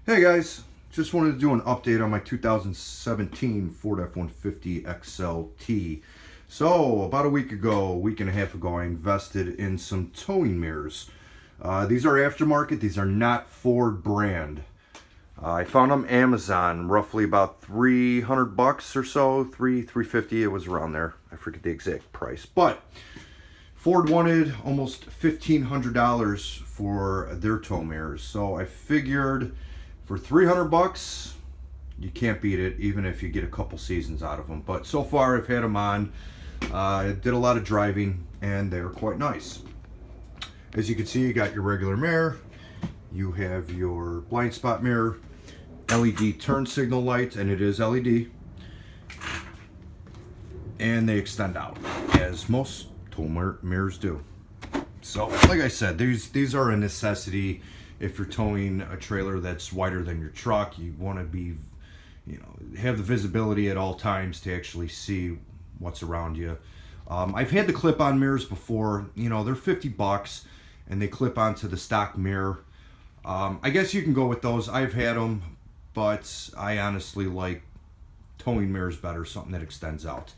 Hey guys, just wanted to do an update on my 2017 Ford F-150 XLT. So, about a week ago, a week and a half ago, I invested in some towing mirrors. These are aftermarket, these are not Ford brand. I found them Amazon, roughly about 300 bucks or so, 350, it was around there. I forget the exact price. But Ford wanted almost $1,500 for their tow mirrors. So I figured for 300 bucks, you can't beat it, even if you get a couple seasons out of them. But so far, I've had them on. I did a lot of driving, and they're quite nice. As you can see, you got your regular mirror. You have your blind spot mirror, LED turn signal light, and it is LED. And they extend out, as most tow mirrors do. So, like I said, these are a necessity. If you're towing a trailer that's wider than your truck, you want to be, have the visibility at all times to actually see what's around you. I've had the clip-on mirrors before. They're 50 bucks, and they clip onto the stock mirror. I guess you can go with those. I've had them, but I honestly like towing mirrors better, something that extends out.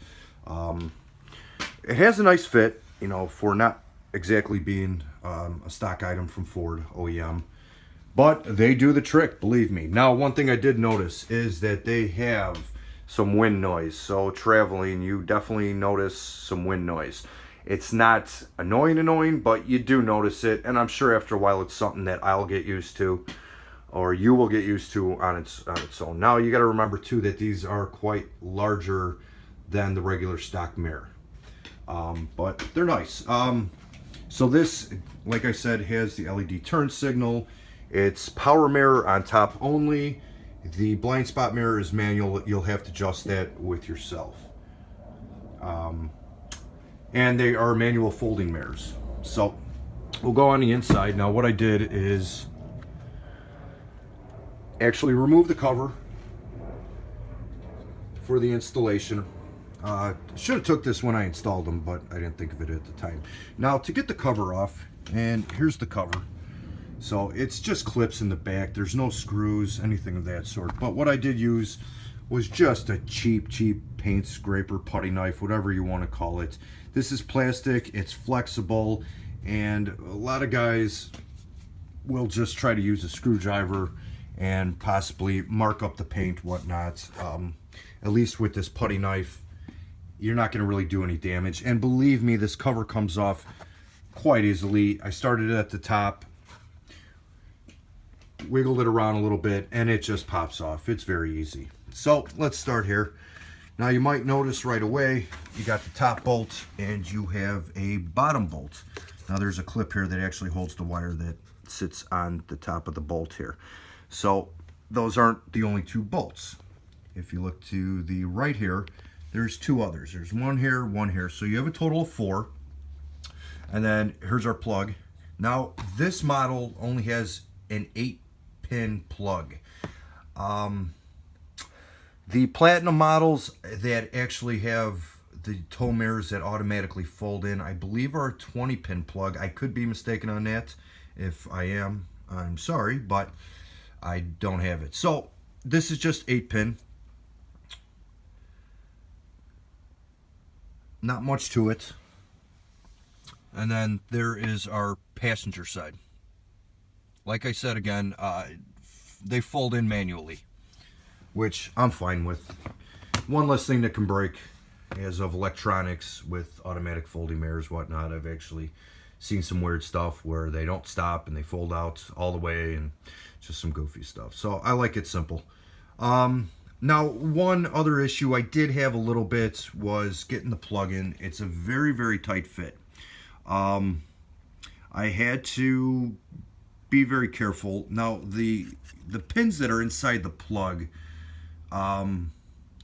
It has a nice fit, for not exactly being a stock item from Ford OEM. But they do the trick, believe me. Now, one thing I did notice is that they have some wind noise. So traveling, you definitely notice some wind noise. It's not annoying, but you do notice it. And I'm sure after a while it's something that I'll get used to, or you will get used to on its own. Now, you got to remember, too, that these are quite larger than the regular stock mirror. But they're nice. So this, like I said, has the LED turn signal. It's power mirror on top only. The blind spot mirror is manual. You'll have to adjust that with yourself. And they are manual folding mirrors. So we'll go on the inside. Now what I did is actually remove the cover for the installation. Should have took this when I installed them, but I didn't think of it at the time. Now to get the cover off, and here's the cover. So it's just clips in the back. There's no screws, anything of that sort. But what I did use was just a cheap paint scraper, putty knife, whatever you want to call it. This is plastic, it's flexible, and a lot of guys will just try to use a screwdriver and possibly mark up the paint, whatnot. At least with this putty knife, you're not going to really do any damage. And believe me, this cover comes off quite easily. I started it at the top, wiggled it around a little bit, and it just pops off. It's very easy. So let's start here. Now you might notice right away, you got the top bolt and you have a bottom bolt. Now there's a clip here that actually holds the wire that sits on the top of the bolt here. So those aren't the only two bolts. If you look to the right here, there's two others. There's one here. So you have a total of four. And then here's our plug. Now this model only has an 8-pin plug. The Platinum models that actually have the tow mirrors that automatically fold in, I believe, are a 20-pin plug. I could be mistaken on that. If I am, I'm sorry, but I don't have it. So this is just 8-pin. Not much to it. And then there is our passenger side. Like I said again, they fold in manually, which I'm fine with. One less thing that can break as of electronics with automatic folding mirrors, whatnot. I've actually seen some weird stuff where they don't stop and they fold out all the way, and just some goofy stuff. So I like it simple. Now, one other issue I did have a little bit was getting the plug in. It's a very tight fit. I had to be very careful. Now, the pins that are inside the plug,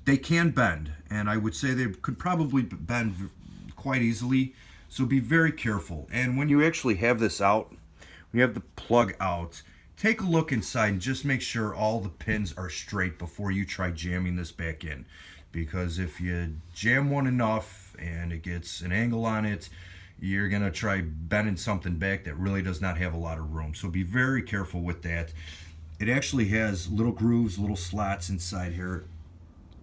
they can bend, and I would say they could probably bend quite easily, so be very careful. And when you actually have this out, when you have the plug out, take a look inside and just make sure all the pins are straight before you try jamming this back in, because if you jam one enough and it gets an angle on it, you're going to try bending something back that really does not have a lot of room. So be very careful with that. It actually has little grooves, little slots inside here,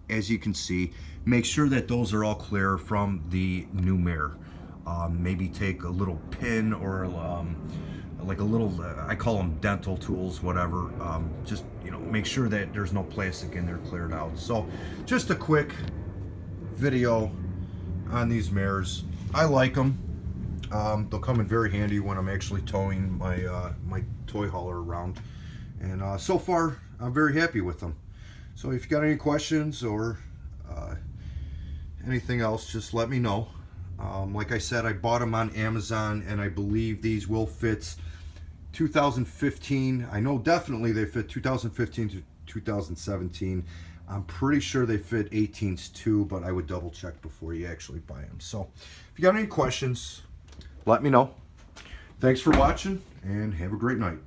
as you can see. Make sure that those are all clear from the new mirror. Maybe take a little pin or like a little, I call them dental tools, whatever. Just, you know, make sure that there's no plastic in there, cleared out. So just a quick video on these mirrors. I like them. They'll come in very handy when I'm actually towing my my toy hauler around. And so far, I'm very happy with them. So if you got any questions or anything else, just let me know. Like I said, I bought them on Amazon, and I believe these will fit 2015. I know definitely they fit 2015 to 2017. I'm pretty sure they fit 18s too, but I would double check before you actually buy them. So if you got any questions, let me know. Thanks for watching, and have a great night.